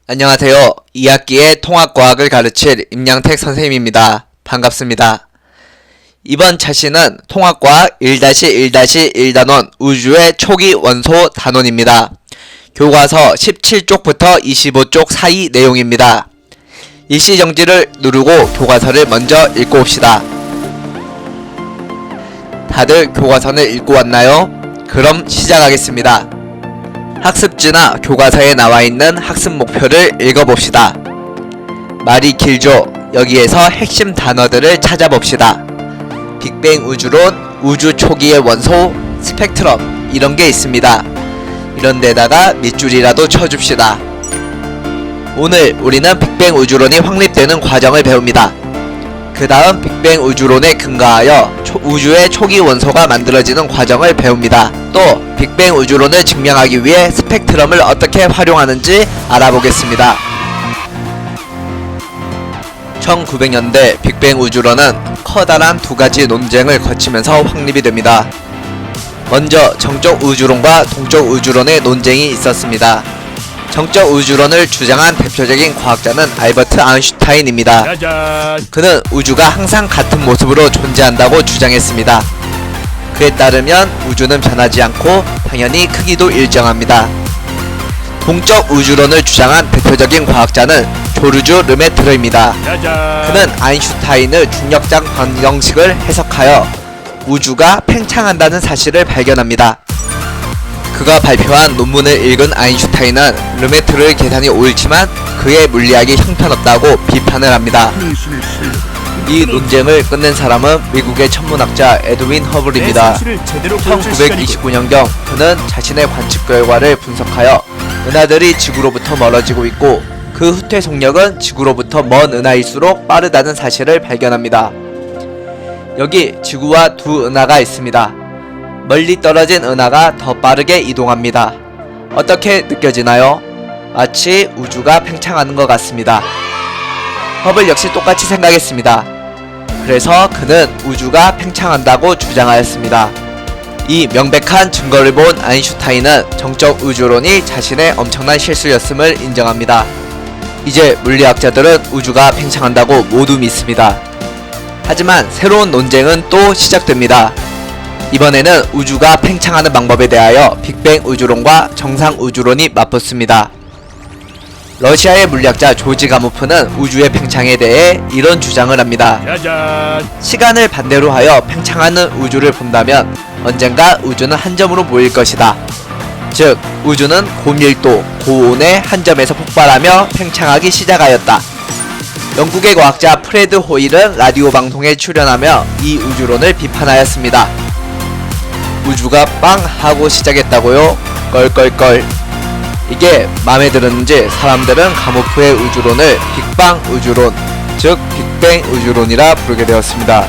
안녕하세요. 2학기의 통합과학을 가르칠 임양택 선생님입니다. 반갑습니다. 이번 차시는 통합과학 1-1-1단원 우주의 초기 원소 단원입니다. 교과서 17쪽부터 25쪽 사이 내용입니다. 일시정지를 누르고 교과서를 먼저 읽고 옵시다. 다들 교과서는 읽고 왔나요? 그럼 시작하겠습니다. 학습지나 교과서에 나와있는 학습 목표를 읽어봅시다. 말이 길죠? 여기에서 핵심 단어들을 찾아봅시다. 빅뱅 우주론, 우주 초기의 원소, 스펙트럼 이런게 있습니다. 이런 데다가 밑줄이라도 쳐줍시다. 오늘 우리는 빅뱅 우주론이 확립되는 과정을 배웁니다. 그 다음 빅뱅 우주론에 근거하여 우주의 초기 원소가 만들어지는 과정을 배웁니다. 또 빅뱅 우주론을 증명하기 위해 스펙트럼을 어떻게 활용하는지 알아보겠습니다. 1900년대 빅뱅 우주론은 커다란 두 가지 논쟁을 거치면서 확립이 됩니다. 먼저 정적 우주론과 동적 우주론의 논쟁이 있었습니다. 정적 우주론을 주장한 대표적인 과학자는 알버트 아인슈타인입니다. 그는 우주가 항상 같은 모습으로 존재한다고 주장했습니다. 그에 따르면 우주는 변하지 않고 당연히 크기도 일정합니다. 동적 우주론을 주장한 대표적인 과학자는 조르주 르메트르입니다. 그는 아인슈타인의 중력장 방정식을 해석하여 우주가 팽창한다는 사실을 발견합니다. 그가 발표한 논문을 읽은 아인슈타인은 르메트르의 계산이 옳지만 그의 물리학이 형편없다고 비판을 합니다. 이 논쟁을 끝낸 사람은 미국의 천문학자 에드윈 허블입니다. 1929년경 그는 자신의 관측 결과를 분석하여 은하들이 지구로부터 멀어지고 있고 그 후퇴 속력은 지구로부터 먼 은하일수록 빠르다는 사실을 발견합니다. 여기 지구와 두 은하가 있습니다. 멀리 떨어진 은하가 더 빠르게 이동합니다. 어떻게 느껴지나요? 마치 우주가 팽창하는 것 같습니다. 허블 역시 똑같이 생각했습니다. 그래서 그는 우주가 팽창한다고 주장하였습니다. 이 명백한 증거를 본 아인슈타인은 정적 우주론이 자신의 엄청난 실수였음을 인정합니다. 이제 물리학자들은 우주가 팽창한다고 모두 믿습니다. 하지만 새로운 논쟁은 또 시작됩니다. 이번에는 우주가 팽창하는 방법에 대하여 빅뱅 우주론과 정상 우주론이 맞붙습니다. 러시아의 물리학자 조지 가모프는 우주의 팽창에 대해 이런 주장을 합니다. 시간을 반대로 하여 팽창하는 우주를 본다면 언젠가 우주는 한 점으로 모일 것이다. 즉 우주는 고밀도, 고온의 한 점에서 폭발하며 팽창하기 시작하였다. 영국의 과학자 프레드 호일은 라디오 방송에 출연하며 이 우주론을 비판하였습니다. 우주가 빵 하고 시작했다고요? 껄껄껄. 이게 마음에 들었는지 사람들은 가모프의 우주론을 빅방 우주론, 즉 빅뱅 우주론이라 부르게 되었습니다.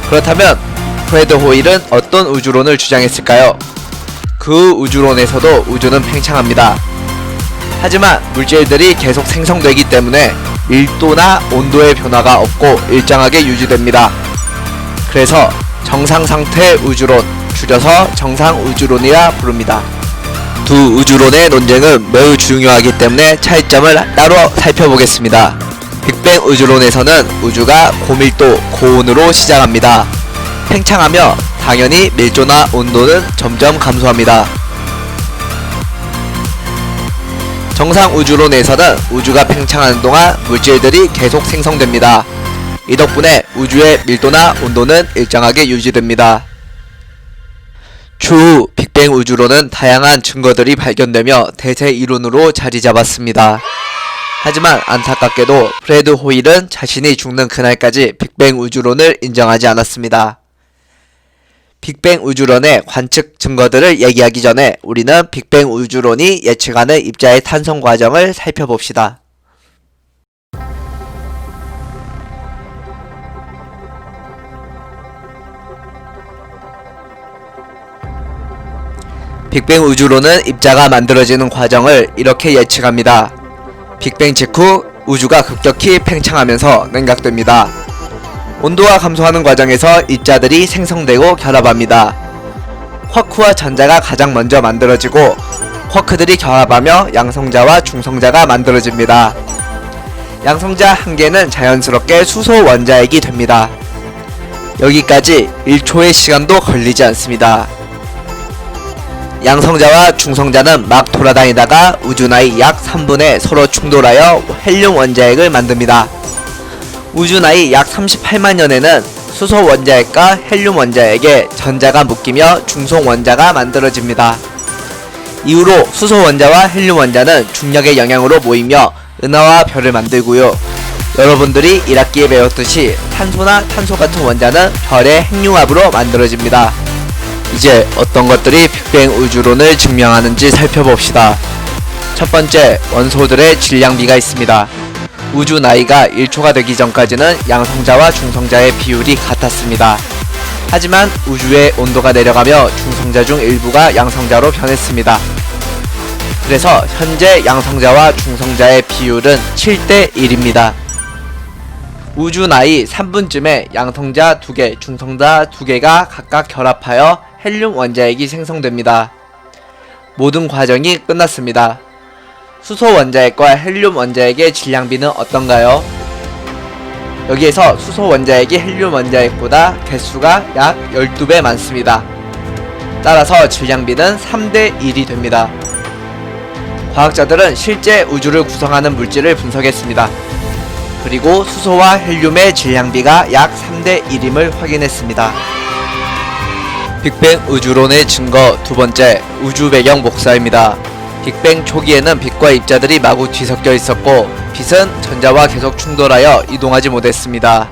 그렇다면 프레드 호일은 어떤 우주론을 주장했을까요? 그 우주론에서도 우주는 팽창합니다. 하지만 물질들이 계속 생성되기 때문에 밀도나 온도의 변화가 없고 일정하게 유지됩니다. 그래서 정상상태 우주론, 줄여서 정상우주론이라 부릅니다. 두 우주론의 논쟁은 매우 중요하기 때문에 차이점을 따로 살펴보겠습니다. 빅뱅 우주론에서는 우주가 고밀도, 고온으로 시작합니다. 팽창하며 당연히 밀도나 온도는 점점 감소합니다. 정상 우주론에서는 우주가 팽창하는 동안 물질들이 계속 생성됩니다. 이 덕분에 우주의 밀도나 온도는 일정하게 유지됩니다. 추후 빅뱅 우주론은 다양한 증거들이 발견되며 대세 이론으로 자리 잡았습니다. 하지만 안타깝게도 프레드 호일은 자신이 죽는 그날까지 빅뱅 우주론을 인정하지 않았습니다. 빅뱅 우주론의 관측 증거들을 얘기하기 전에 우리는 빅뱅 우주론이 예측하는 입자의 탄생 과정을 살펴봅시다. 빅뱅 우주론은 입자가 만들어지는 과정을 이렇게 예측합니다. 빅뱅 직후 우주가 급격히 팽창하면서 냉각됩니다. 온도가 감소하는 과정에서 입자들이 생성되고 결합합니다. 쿼크와 전자가 가장 먼저 만들어지고 쿼크들이 결합하며 양성자와 중성자가 만들어집니다. 양성자 한 개는 자연스럽게 수소 원자핵이 됩니다. 여기까지 1초의 시간도 걸리지 않습니다. 양성자와 중성자는 막 돌아다니다가 우주나이 약 3분에 서로 충돌하여 헬륨 원자핵을 만듭니다. 우주나이 약 38만 년에는 수소 원자핵과 헬륨 원자핵에 전자가 묶이며 중성 원자가 만들어집니다. 이후로 수소 원자와 헬륨 원자는 중력의 영향으로 모이며 은하와 별을 만들고요. 여러분들이 1학기에 배웠듯이 탄소나 탄소 같은 원자는 별의 핵융합으로 만들어집니다. 이제 어떤 것들이 빅뱅 우주론을 증명하는지 살펴봅시다. 첫 번째, 원소들의 질량비가 있습니다. 우주 나이가 1초가 되기 전까지는 양성자와 중성자의 비율이 같았습니다. 하지만 우주의 온도가 내려가며 중성자 중 일부가 양성자로 변했습니다. 그래서 현재 양성자와 중성자의 비율은 7대 1입니다. 우주 나이 3분쯤에 양성자 2개, 중성자 2개가 각각 결합하여 헬륨 원자핵이 생성됩니다. 모든 과정이 끝났습니다. 수소 원자핵과 헬륨 원자핵의 질량비는 어떤가요? 여기에서 수소 원자핵이 헬륨 원자핵보다 개수가 약 12배 많습니다. 따라서 질량비는 3대 1이 됩니다. 과학자들은 실제 우주를 구성하는 물질을 분석했습니다. 그리고 수소와 헬륨의 질량비가 약 3대 1임을 확인했습니다. 빅뱅 우주론의 증거 두 번째, 우주 배경 목사입니다. 빅뱅 초기에는 빛과 입자들이 마구 뒤섞여 있었고 빛은 전자와 계속 충돌하여 이동하지 못했습니다.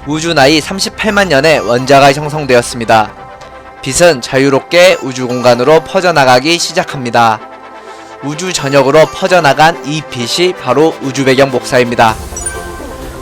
우주 나이 38만 년에 원자가 형성되었습니다. 빛은 자유롭게 우주 공간으로 퍼져나가기 시작합니다. 우주 전역으로 퍼져나간 이 빛이 바로 우주 배경 목사입니다.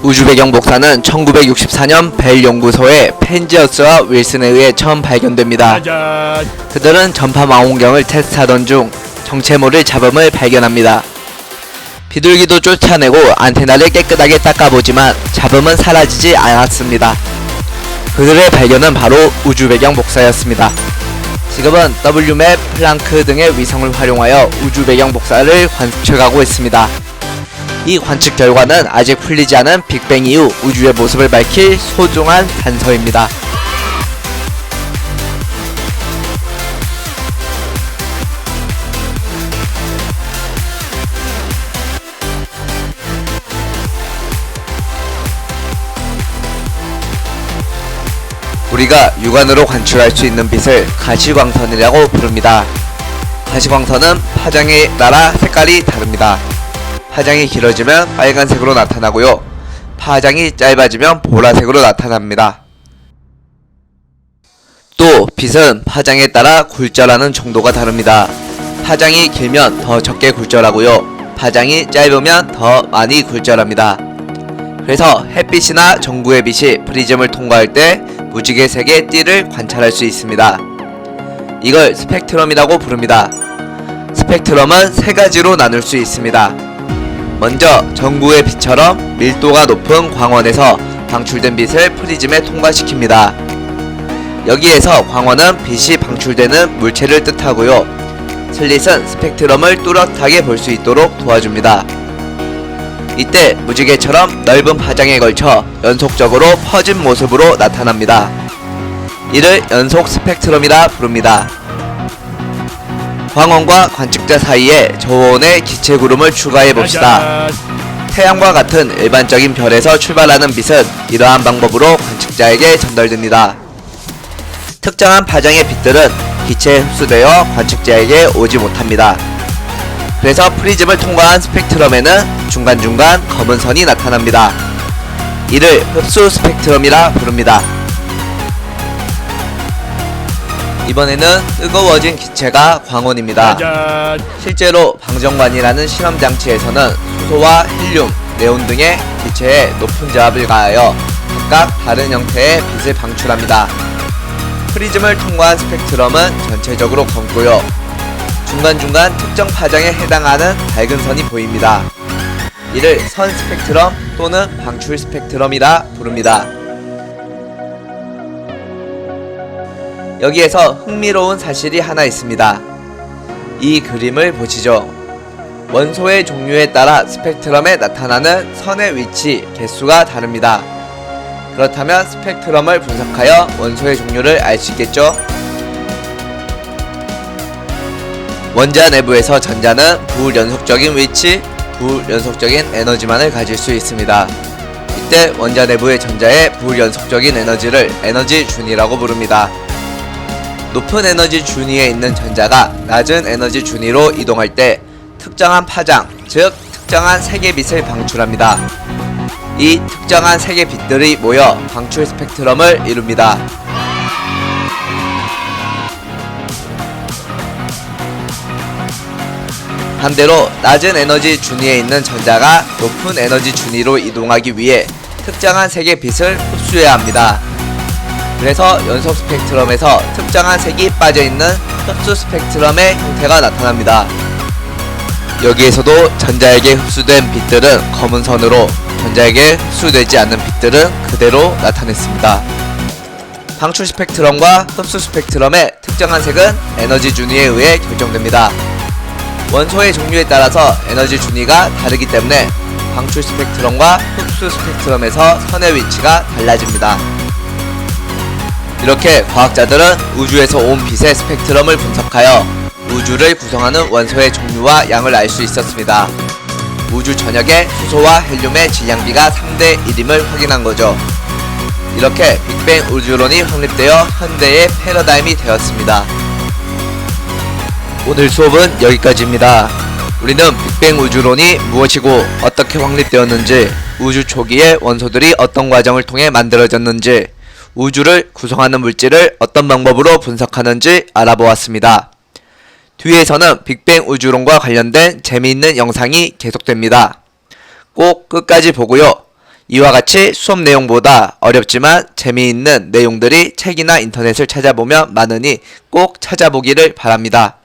우주 배경 목사는 1964년 벨 연구소의 펜지어스와 윌슨에 의해 처음 발견됩니다. 그들은 전파 망원경을 테스트하던 중 정체모를 잡음을 발견합니다. 비둘기도 쫓아내고 안테나를 깨끗하게 닦아보지만 잡음은 사라지지 않았습니다. 그들의 발견은 바로 우주 배경 복사였습니다. 지금은 WMAP, 플랑크 등의 위성을 활용하여 우주 배경 복사를 관측하고 있습니다. 이 관측 결과는 아직 풀리지 않은 빅뱅 이후 우주의 모습을 밝힐 소중한 단서입니다. 우리가 육안으로 관측할 수 있는 빛을 가시광선이라고 부릅니다. 가시광선은 파장에 따라 색깔이 다릅니다. 파장이 길어지면 빨간색으로 나타나고요. 파장이 짧아지면 보라색으로 나타납니다. 또 빛은 파장에 따라 굴절하는 정도가 다릅니다. 파장이 길면 더 적게 굴절하고요. 파장이 짧으면 더 많이 굴절합니다. 그래서 햇빛이나 전구의 빛이 프리즘을 통과할 때 무지개 색의 띠를 관찰할 수 있습니다. 이걸 스펙트럼이라고 부릅니다. 스펙트럼은 세 가지로 나눌 수 있습니다. 먼저 전구의 빛처럼 밀도가 높은 광원에서 방출된 빛을 프리즘에 통과시킵니다. 여기에서 광원은 빛이 방출되는 물체를 뜻하고요. 슬릿은 스펙트럼을 뚜렷하게 볼 수 있도록 도와줍니다. 이때 무지개처럼 넓은 파장에 걸쳐 연속적으로 퍼진 모습으로 나타납니다. 이를 연속 스펙트럼이라 부릅니다. 광원과 관측자 사이에 저온의 기체 구름을 추가해봅시다. 태양과 같은 일반적인 별에서 출발하는 빛은 이러한 방법으로 관측자에게 전달됩니다. 특정한 파장의 빛들은 기체에 흡수되어 관측자에게 오지 못합니다. 그래서 프리즘을 통과한 스펙트럼에는 중간중간 검은 선이 나타납니다. 이를 흡수 스펙트럼이라 부릅니다. 이번에는 뜨거워진 기체가 광원입니다. 실제로 방정관이라는 실험장치에서는 수소와 헬륨, 네온 등의 기체에 높은 저압을 가하여 각각 다른 형태의 빛을 방출합니다. 프리즘을 통과한 스펙트럼은 전체적으로 검고요. 중간중간 특정 파장에 해당하는 밝은 선이 보입니다. 이를 선 스펙트럼 또는 방출 스펙트럼이라 부릅니다. 여기에서 흥미로운 사실이 하나 있습니다. 이 그림을 보시죠. 원소의 종류에 따라 스펙트럼에 나타나는 선의 위치, 개수가 다릅니다. 그렇다면 스펙트럼을 분석하여 원소의 종류를 알 수 있겠죠? 원자 내부에서 전자는 부연속적인 위치, 부연속적인 에너지만을 가질 수 있습니다. 이때 원자 내부의 전자의 부연속적인 에너지를 에너지 준위라고 부릅니다. 높은 에너지 준위에 있는 전자가 낮은 에너지 준위로 이동할 때 특정한 파장, 즉 특정한 색의 빛을 방출합니다. 이 특정한 색의 빛들이 모여 방출 스펙트럼을 이룹니다. 반대로 낮은 에너지 준위에 있는 전자가 높은 에너지 준위로 이동하기 위해 특정한 색의 빛을 흡수해야 합니다. 그래서 연속 스펙트럼에서 특정한 색이 빠져있는 흡수 스펙트럼의 형태가 나타납니다. 여기에서도 전자에게 흡수된 빛들은 검은 선으로, 전자에게 흡수되지 않는 빛들은 그대로 나타냈습니다. 방출 스펙트럼과 흡수 스펙트럼의 특정한 색은 에너지 준위에 의해 결정됩니다. 원소의 종류에 따라서 에너지 준위가 다르기 때문에 방출 스펙트럼과 흡수 스펙트럼에서 선의 위치가 달라집니다. 이렇게 과학자들은 우주에서 온 빛의 스펙트럼을 분석하여 우주를 구성하는 원소의 종류와 양을 알 수 있었습니다. 우주 전역에 수소와 헬륨의 질량비가 3대 1임을 확인한 거죠. 이렇게 빅뱅 우주론이 확립되어 현대의 패러다임이 되었습니다. 오늘 수업은 여기까지입니다. 우리는 빅뱅 우주론이 무엇이고 어떻게 확립되었는지, 우주 초기에 원소들이 어떤 과정을 통해 만들어졌는지, 우주를 구성하는 물질을 어떤 방법으로 분석하는지 알아보았습니다. 뒤에서는 빅뱅 우주론과 관련된 재미있는 영상이 계속됩니다. 꼭 끝까지 보고요. 이와 같이 수업 내용보다 어렵지만 재미있는 내용들이 책이나 인터넷을 찾아보면 많으니 꼭 찾아보기를 바랍니다.